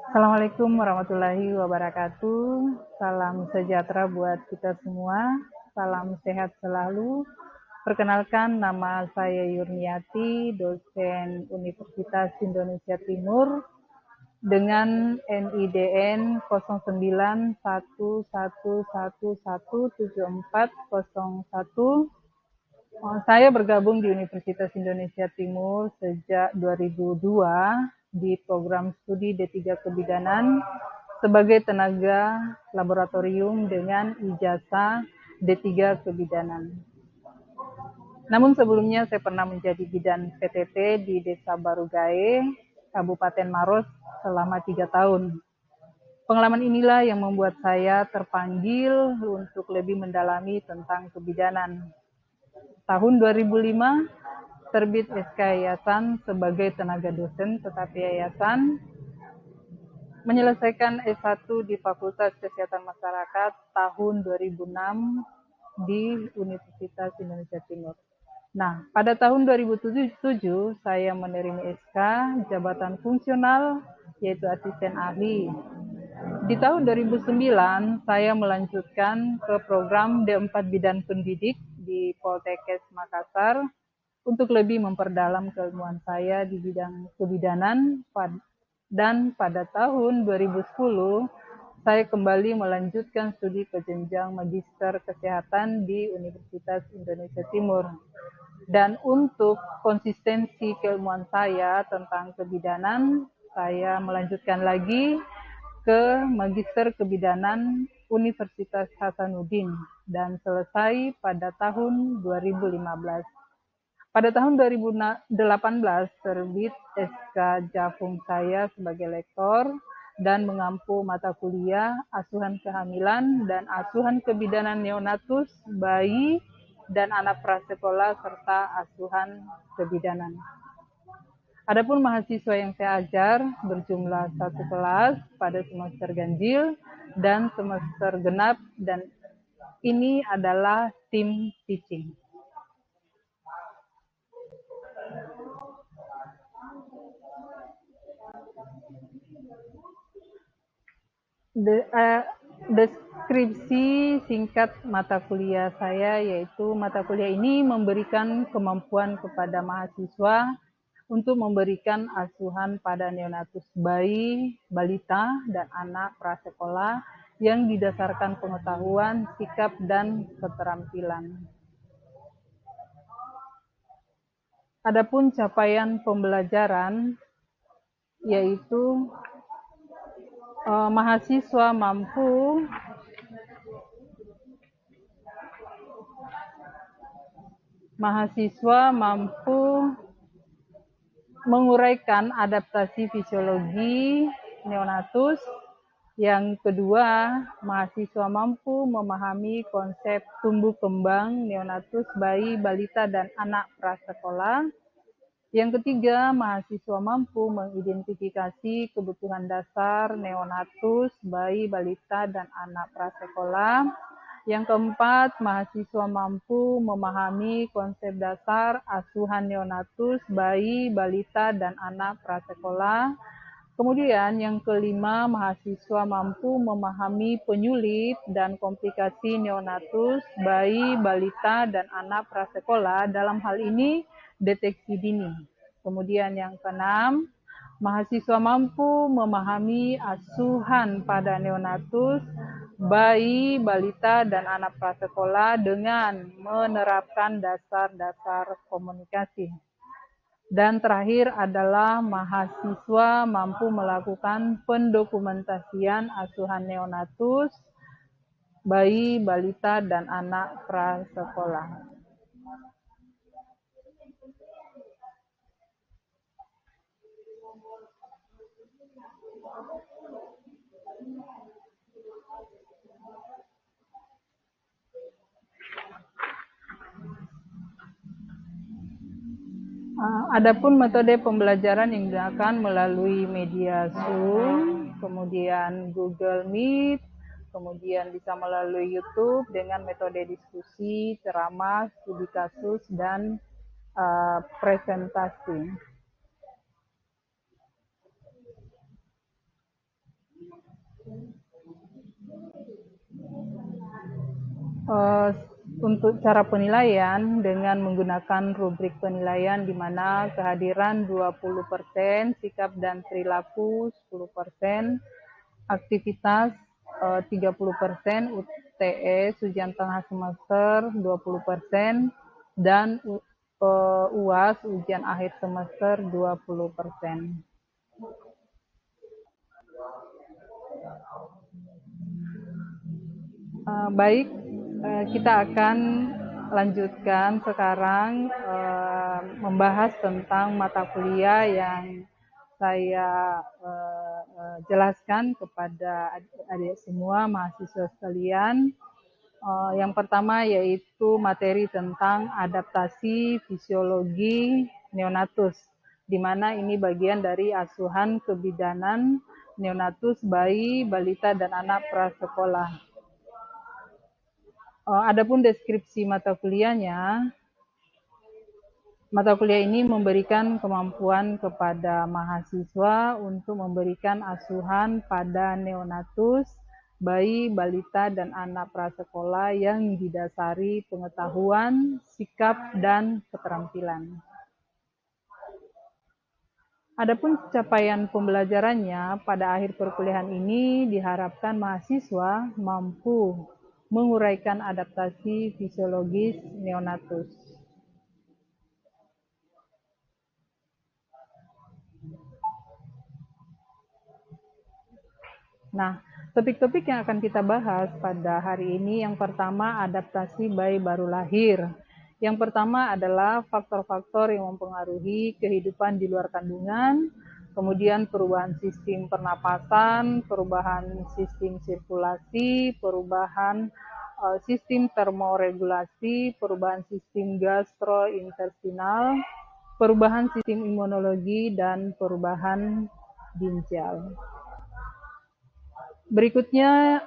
Assalamualaikum warahmatullahi wabarakatuh. Salam sejahtera buat kita semua. Salam sehat selalu. Perkenalkan, nama saya Yurniati, dosen Universitas Indonesia Timur dengan NIDN 0911117401. Saya bergabung di Universitas Indonesia Timur sejak 2002 di program studi D3 Kebidanan sebagai tenaga laboratorium dengan ijazah D3 Kebidanan. Namun sebelumnya saya pernah menjadi bidan PTT di Desa Barugae, Kabupaten Maros selama 3 tahun. Pengalaman inilah yang membuat saya terpanggil untuk lebih mendalami tentang kebidanan. Tahun 2005, terbit SK Yayasan sebagai tenaga dosen, tetapi Yayasan menyelesaikan S1 di Fakultas Kesehatan Masyarakat tahun 2006 di Universitas Indonesia Timur. Nah, pada tahun 2007 saya menerima SK jabatan fungsional yaitu asisten ahli. Di tahun 2009 saya melanjutkan ke program D4 Bidan Pendidik di Poltekkes Makassar untuk lebih memperdalam keilmuan saya di bidang kebidanan, dan pada tahun 2010 saya kembali melanjutkan studi ke jenjang magister kesehatan di Universitas Indonesia Timur. Dan untuk konsistensi keilmuan saya tentang kebidanan, saya melanjutkan lagi ke Magister Kebidanan Universitas Hasanuddin dan selesai pada tahun 2015. Pada tahun 2018 terbit SK Jafung saya sebagai lektor dan mengampu mata kuliah asuhan kehamilan dan asuhan kebidanan neonatus, bayi, dan anak prasekolah serta asuhan kebidanan. Adapun mahasiswa yang saya ajar berjumlah 1 kelas pada semester ganjil dan semester genap, dan ini adalah tim teaching. Deskripsi singkat mata kuliah saya yaitu mata kuliah ini memberikan kemampuan kepada mahasiswa untuk memberikan asuhan pada neonatus, bayi, balita, dan anak prasekolah yang didasarkan pengetahuan, sikap, dan keterampilan. Adapun capaian pembelajaran yaitu mahasiswa mampu menguraikan adaptasi fisiologi neonatus. Yang kedua, mahasiswa mampu memahami konsep tumbuh kembang neonatus, bayi, balita, dan anak prasekolah. Yang ketiga, mahasiswa mampu mengidentifikasi kebutuhan dasar neonatus, bayi, balita, dan anak prasekolah. Yang keempat, mahasiswa mampu memahami konsep dasar asuhan neonatus, bayi, balita, dan anak prasekolah. Kemudian yang kelima, mahasiswa mampu memahami penyulit dan komplikasi neonatus, bayi, balita, dan anak prasekolah, dalam hal ini deteksi dini. Kemudian yang keenam, mahasiswa mampu memahami asuhan pada neonatus, bayi, balita, dan anak prasekolah dengan menerapkan dasar-dasar komunikasi. Dan terakhir adalah mahasiswa mampu melakukan pendokumentasian asuhan neonatus, bayi, balita, dan anak prasekolah. Adapun metode pembelajaran yang digunakan melalui media Zoom, kemudian Google Meet, kemudian bisa melalui YouTube dengan metode diskusi, ceramah, studi kasus, dan presentasi. Untuk cara penilaian dengan menggunakan rubrik penilaian di mana kehadiran 20%, sikap dan perilaku 10%, aktivitas 30%, UTS ujian tengah semester 20%, dan UAS ujian akhir semester 20%. Baik, kita akan lanjutkan sekarang membahas tentang mata kuliah yang saya jelaskan kepada adik-adik semua, mahasiswa sekalian. Yang pertama yaitu materi tentang adaptasi fisiologi neonatus, di mana ini bagian dari asuhan kebidanan neonatus, bayi, balita, dan anak prasekolah. Adapun deskripsi mata kuliahnya, mata kuliah ini memberikan kemampuan kepada mahasiswa untuk memberikan asuhan pada neonatus, bayi, balita, dan anak prasekolah yang didasari pengetahuan, sikap, dan keterampilan. Adapun capaian pembelajarannya pada akhir perkuliahan ini diharapkan mahasiswa mampu menguraikan adaptasi fisiologis neonatus. Nah, topik-topik yang akan kita bahas pada hari ini, yang pertama adaptasi bayi baru lahir. Yang pertama adalah faktor-faktor yang mempengaruhi kehidupan di luar kandungan, kemudian perubahan sistem pernapasan, perubahan sistem sirkulasi, perubahan sistem termoregulasi, perubahan sistem gastrointestinal, perubahan sistem imunologi, dan perubahan ginjal. Berikutnya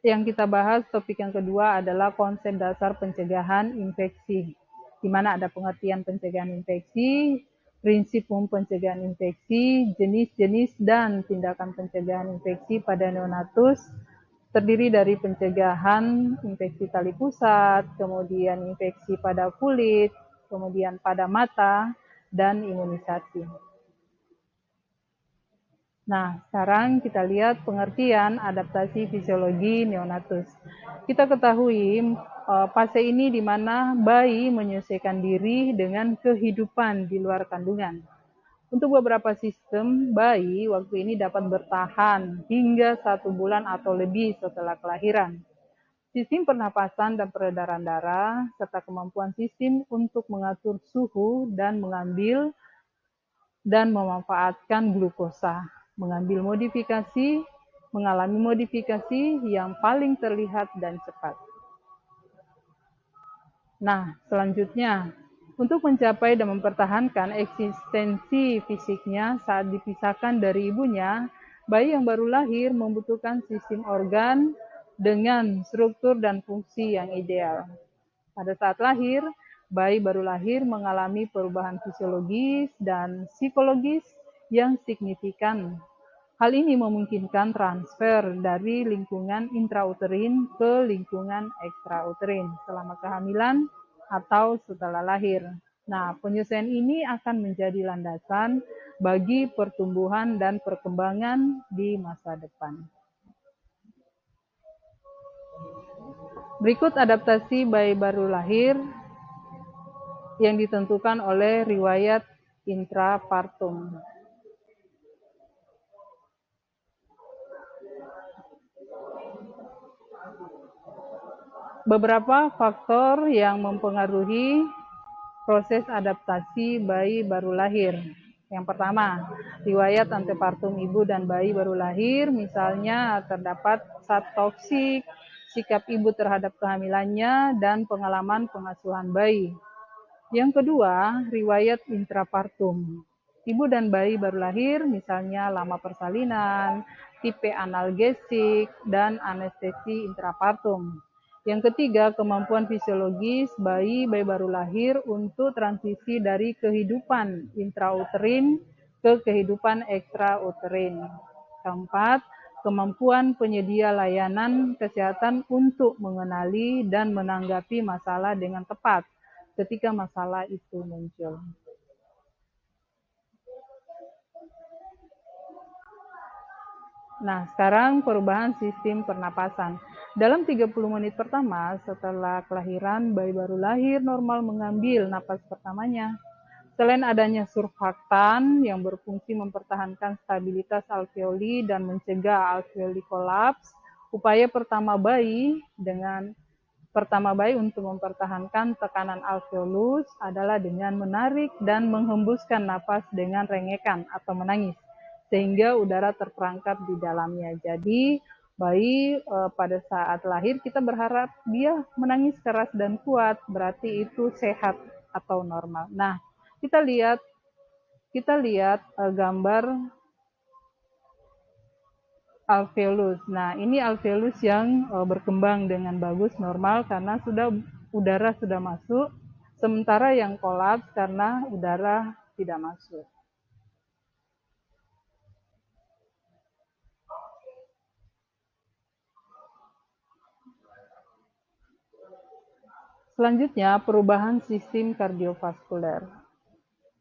yang kita bahas, topik yang kedua adalah konsep dasar pencegahan infeksi, di mana ada pengertian pencegahan infeksi, prinsip umum pencegahan infeksi, jenis-jenis dan tindakan pencegahan infeksi pada neonatus, terdiri dari pencegahan infeksi tali pusat, kemudian infeksi pada kulit, kemudian pada mata, dan imunisasi. Nah, sekarang kita lihat pengertian adaptasi fisiologi neonatus. Kita ketahui fase ini di mana bayi menyesuaikan diri dengan kehidupan di luar kandungan. Untuk beberapa sistem, bayi waktu ini dapat bertahan hingga 1 bulan atau lebih setelah kelahiran. Sistem pernapasan dan peredaran darah, serta kemampuan sistem untuk mengatur suhu dan mengambil dan memanfaatkan glukosa, mengalami modifikasi yang paling terlihat dan cepat. Nah, selanjutnya, untuk mencapai dan mempertahankan eksistensi fisiknya saat dipisahkan dari ibunya, bayi yang baru lahir membutuhkan sistem organ dengan struktur dan fungsi yang ideal. Pada saat lahir, bayi baru lahir mengalami perubahan fisiologis dan psikologis yang signifikan. Hal ini memungkinkan transfer dari lingkungan intrauterin ke lingkungan ekstrauterin selama kehamilan atau setelah lahir. Nah, penyesuaian ini akan menjadi landasan bagi pertumbuhan dan perkembangan di masa depan. Berikut adaptasi bayi baru lahir yang ditentukan oleh riwayat intrapartum. Beberapa faktor yang mempengaruhi proses adaptasi bayi baru lahir. Yang pertama, riwayat antepartum ibu dan bayi baru lahir, misalnya terdapat zat toksik, sikap ibu terhadap kehamilannya, dan pengalaman pengasuhan bayi. Yang kedua, riwayat intrapartum. Ibu dan bayi baru lahir, misalnya lama persalinan, tipe analgesik, dan anestesi intrapartum. Yang ketiga, kemampuan fisiologis bayi baru lahir untuk transisi dari kehidupan intrauterin ke kehidupan ekstrauterin. Keempat, kemampuan penyedia layanan kesehatan untuk mengenali dan menanggapi masalah dengan tepat ketika masalah itu muncul. Nah, sekarang perubahan sistem pernapasan. Dalam 30 menit pertama setelah kelahiran, bayi baru lahir normal mengambil napas pertamanya. Selain adanya surfaktan yang berfungsi mempertahankan stabilitas alveoli dan mencegah alveoli kolaps, upaya pertama bayi untuk mempertahankan tekanan alveolus adalah dengan menarik dan menghembuskan napas dengan rengekan atau menangis, sehingga udara terperangkap di dalamnya. Jadi bayi pada saat lahir kita berharap dia menangis keras dan kuat, berarti itu sehat atau normal. Nah, kita lihat gambar alveolus. Nah, ini alveolus yang berkembang dengan bagus normal karena udara sudah masuk, sementara yang kolaps karena udara tidak masuk. Selanjutnya, perubahan sistem kardiovaskuler.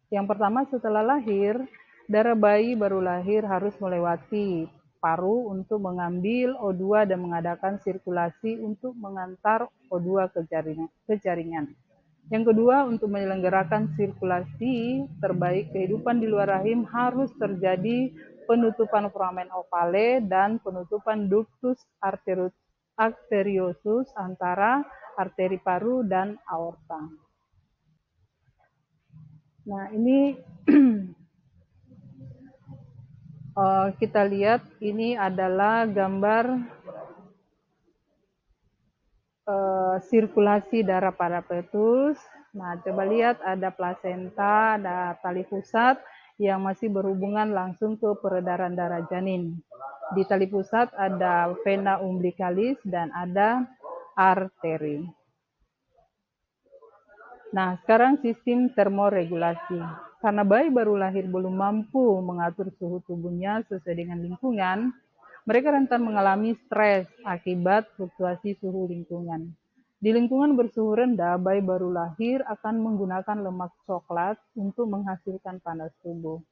Yang pertama, setelah lahir, darah bayi baru lahir harus melewati paru untuk mengambil O2 dan mengadakan sirkulasi untuk mengantar O2 ke jaringan. Yang kedua, untuk menyelenggarakan sirkulasi terbaik kehidupan di luar rahim harus terjadi penutupan foramen ovale dan penutupan ductus arteriosus antara arteri paru dan aorta. Nah, ini kita lihat ini adalah gambar sirkulasi darah pada fetus. Nah, coba lihat ada plasenta, ada tali pusat yang masih berhubungan langsung ke peredaran darah janin. Di tali pusat ada vena umbilicalis dan ada arteri. Nah, sekarang sistem termoregulasi. Karena bayi baru lahir belum mampu mengatur suhu tubuhnya sesuai dengan lingkungan, mereka rentan mengalami stres akibat fluktuasi suhu lingkungan. Di lingkungan bersuhu rendah, bayi baru lahir akan menggunakan lemak coklat untuk menghasilkan panas tubuh.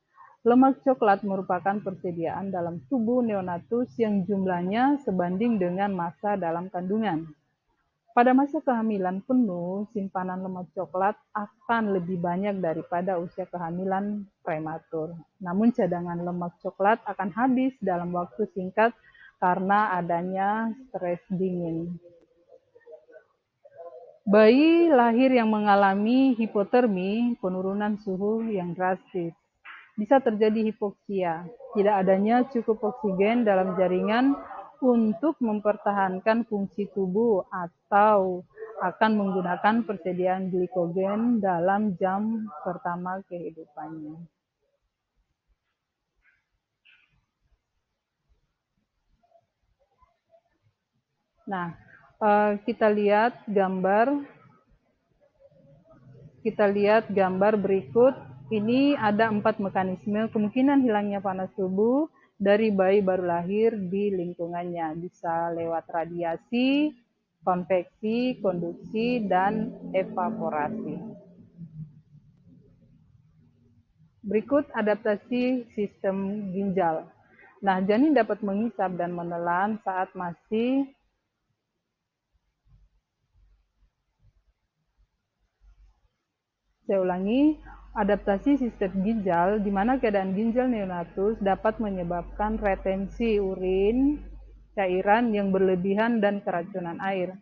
Lemak coklat merupakan persediaan dalam tubuh neonatus yang jumlahnya sebanding dengan massa dalam kandungan. Pada masa kehamilan penuh, simpanan lemak coklat akan lebih banyak daripada usia kehamilan prematur. Namun cadangan lemak coklat akan habis dalam waktu singkat karena adanya stres dingin. Bayi lahir yang mengalami hipotermi, penurunan suhu yang drastis. Bisa terjadi hipoksia, tidak adanya cukup oksigen dalam jaringan untuk mempertahankan fungsi tubuh atau akan menggunakan persediaan glikogen dalam jam pertama kehidupannya. Nah, kita lihat gambar berikut. Ini ada 4 mekanisme kemungkinan hilangnya panas tubuh dari bayi baru lahir di lingkungannya. Bisa lewat radiasi, konveksi, konduksi, dan evaporasi. Berikut adaptasi sistem ginjal. Nah, janin dapat menghisap dan menelan saat masih adaptasi sistem ginjal, di mana keadaan ginjal neonatus dapat menyebabkan retensi urin, cairan yang berlebihan, dan keracunan air.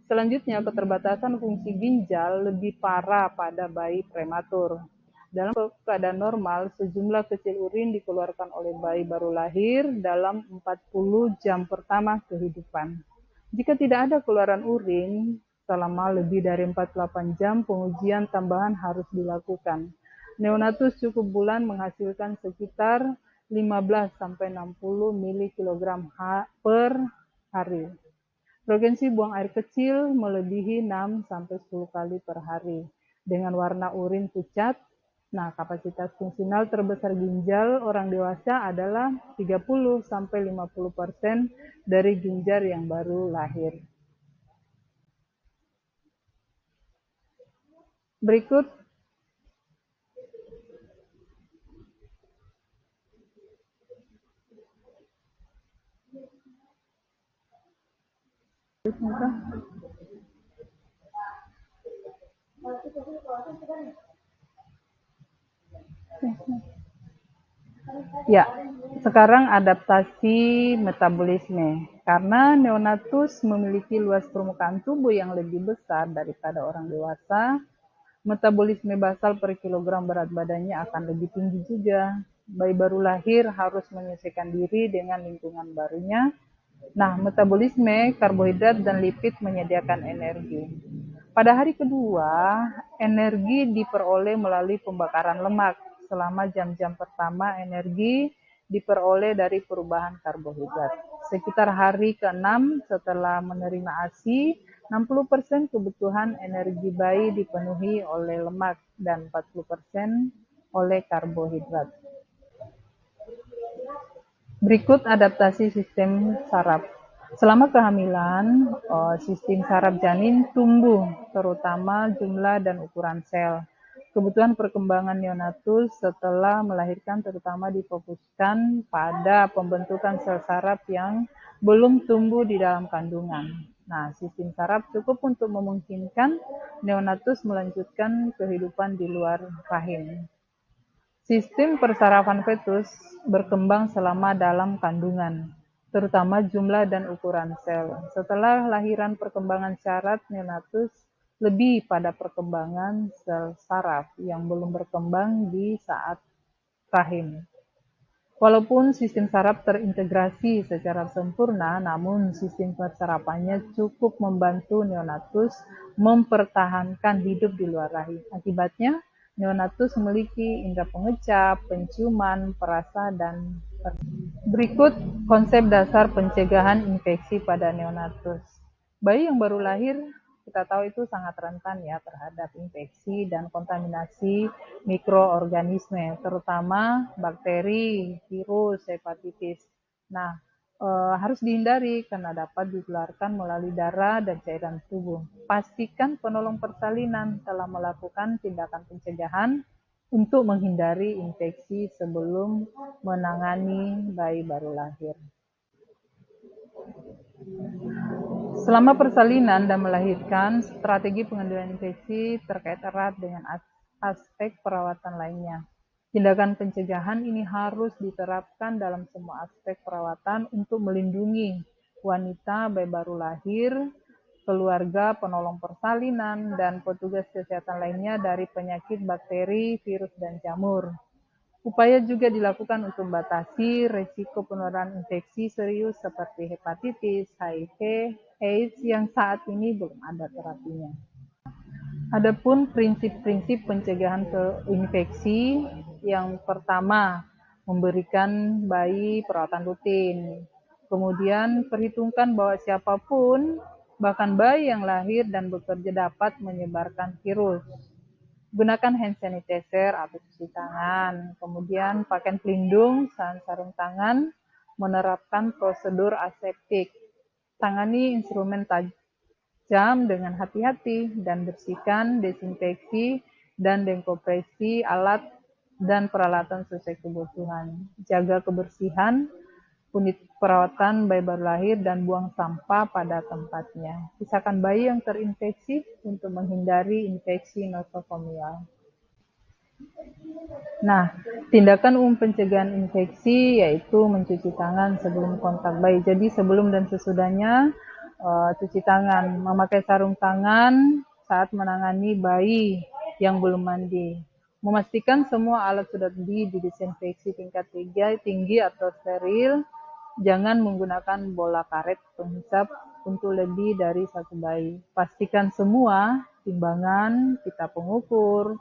Selanjutnya, keterbatasan fungsi ginjal lebih parah pada bayi prematur. Dalam keadaan normal, sejumlah kecil urin dikeluarkan oleh bayi baru lahir dalam 40 jam pertama kehidupan. Jika tidak ada keluaran urin, selama lebih dari 48 jam, pengujian tambahan harus dilakukan. Neonatus cukup bulan menghasilkan sekitar 15-60 mg per hari. Frekuensi buang air kecil melebihi 6-10 kali per hari, dengan warna urin pucat Nah, kapasitas fungsional terbesar ginjal orang dewasa adalah 30-50% dari ginjal yang baru lahir. Berikut ya, sekarang adaptasi metabolisme. Karena neonatus memiliki luas permukaan tubuh yang lebih besar daripada orang dewasa, metabolisme basal per kilogram berat badannya akan lebih tinggi juga. Bayi baru lahir harus menyesuaikan diri dengan lingkungan barunya. Nah, metabolisme karbohidrat dan lipid menyediakan energi. Pada hari kedua, energi diperoleh melalui pembakaran lemak. Selama jam-jam pertama, energi diperoleh dari perubahan karbohidrat. Sekitar hari ke-6 setelah menerima ASI, 60% kebutuhan energi bayi dipenuhi oleh lemak dan 40% oleh karbohidrat. Berikut adaptasi sistem saraf. Selama kehamilan, sistem saraf janin tumbuh, terutama jumlah dan ukuran sel. Kebutuhan perkembangan neonatus setelah melahirkan terutama difokuskan pada pembentukan sel saraf yang belum tumbuh di dalam kandungan. Nah, sistem saraf cukup untuk memungkinkan neonatus melanjutkan kehidupan di luar rahim. Sistem persarafan fetus berkembang selama dalam kandungan, terutama jumlah dan ukuran sel. Setelah lahiran, perkembangan syarat neonatus lebih pada perkembangan sel saraf yang belum berkembang di saat rahim. Walaupun sistem saraf terintegrasi secara sempurna, namun sistem persarafannya cukup membantu neonatus mempertahankan hidup di luar rahim. Akibatnya, neonatus memiliki indera pengecap, penciuman, perasa, dan berikut konsep dasar pencegahan infeksi pada neonatus. Bayi yang baru lahir kita tahu itu sangat rentan ya terhadap infeksi dan kontaminasi mikroorganisme, terutama bakteri, virus, hepatitis. Nah, harus dihindari karena dapat ditularkan melalui darah dan cairan tubuh. Pastikan penolong persalinan telah melakukan tindakan pencegahan untuk menghindari infeksi sebelum menangani bayi baru lahir. Selama persalinan dan melahirkan, strategi pengendalian infeksi terkait erat dengan aspek perawatan lainnya. Tindakan pencegahan ini harus diterapkan dalam semua aspek perawatan untuk melindungi wanita bayi baru lahir, keluarga, penolong persalinan, dan petugas kesehatan lainnya dari penyakit bakteri, virus, dan jamur. Upaya juga dilakukan untuk membatasi risiko penularan infeksi serius seperti hepatitis, HIV, AIDS yang saat ini belum ada terapinya. Adapun prinsip-prinsip pencegahan infeksi, yang pertama, memberikan bayi perawatan rutin. Kemudian perhitungkan bahwa siapapun, bahkan bayi yang lahir dan bekerja dapat menyebarkan virus. Gunakan hand sanitizer atau cuci tangan, kemudian pakaian pelindung, sarung tangan, menerapkan prosedur aseptik. Tangani instrumen tajam dengan hati-hati dan bersihkan, desinfeksi, dan dekompresi alat dan peralatan sesuai kebutuhan. Jaga kebersihan unit perawatan bayi baru lahir dan buang sampah pada tempatnya. Pisahkan bayi yang terinfeksi untuk menghindari infeksi nosokomial. Nah, tindakan umum pencegahan infeksi yaitu mencuci tangan sebelum kontak bayi. Jadi sebelum dan sesudahnya cuci tangan, memakai sarung tangan saat menangani bayi yang belum mandi. Memastikan semua alat sudah didesinfeksi tingkat tinggi atau steril. Jangan menggunakan bola karet penghisap untuk lebih dari satu bayi. Pastikan semua timbangan, pita pengukur,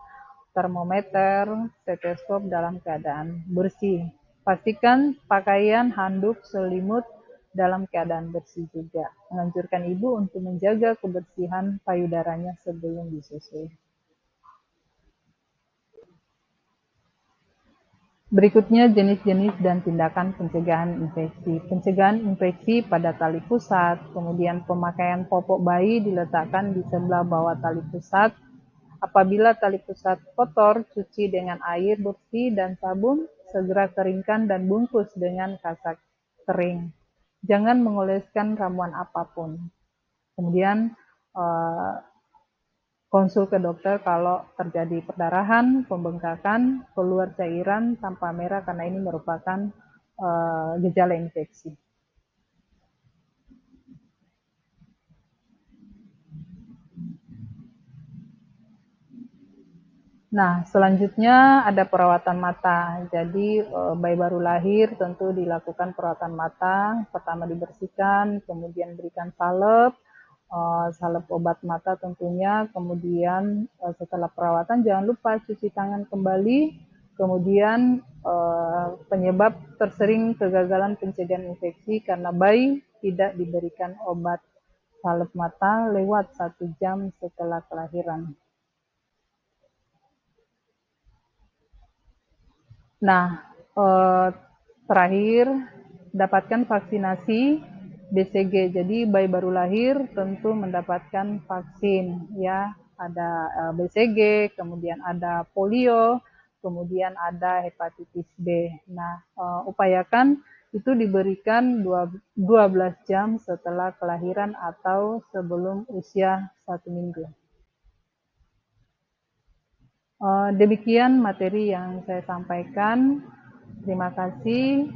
termometer, stetoskop dalam keadaan bersih. Pastikan pakaian, handuk, selimut dalam keadaan bersih juga. Menganjurkan ibu untuk menjaga kebersihan payudaranya sebelum disusui. Berikutnya jenis-jenis dan tindakan pencegahan infeksi. Pencegahan infeksi pada tali pusat, kemudian pemakaian popok bayi diletakkan di sebelah bawah tali pusat. Apabila tali pusat kotor, cuci dengan air bersih dan sabun, segera keringkan dan bungkus dengan kasak kering. Jangan mengoleskan ramuan apapun. Kemudian konsul ke dokter kalau terjadi perdarahan, pembengkakan, keluar cairan tanpa merah karena ini merupakan gejala infeksi. Nah, selanjutnya ada perawatan mata. Jadi bayi baru lahir tentu dilakukan perawatan mata. Pertama dibersihkan, kemudian berikan salep, salep obat mata tentunya. Kemudian setelah perawatan jangan lupa cuci tangan kembali. Kemudian penyebab tersering kegagalan pencegahan infeksi karena bayi tidak diberikan obat salep mata lewat 1 jam setelah kelahiran. Nah, terakhir dapatkan vaksinasi BCG. Jadi bayi baru lahir tentu mendapatkan vaksin ya, ada BCG, kemudian ada polio, kemudian ada hepatitis B. Nah, upayakan itu diberikan 12 jam setelah kelahiran atau sebelum usia 1 minggu. Demikian materi yang saya sampaikan. Terima kasih.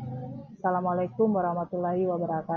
Assalamualaikum warahmatullahi wabarakatuh.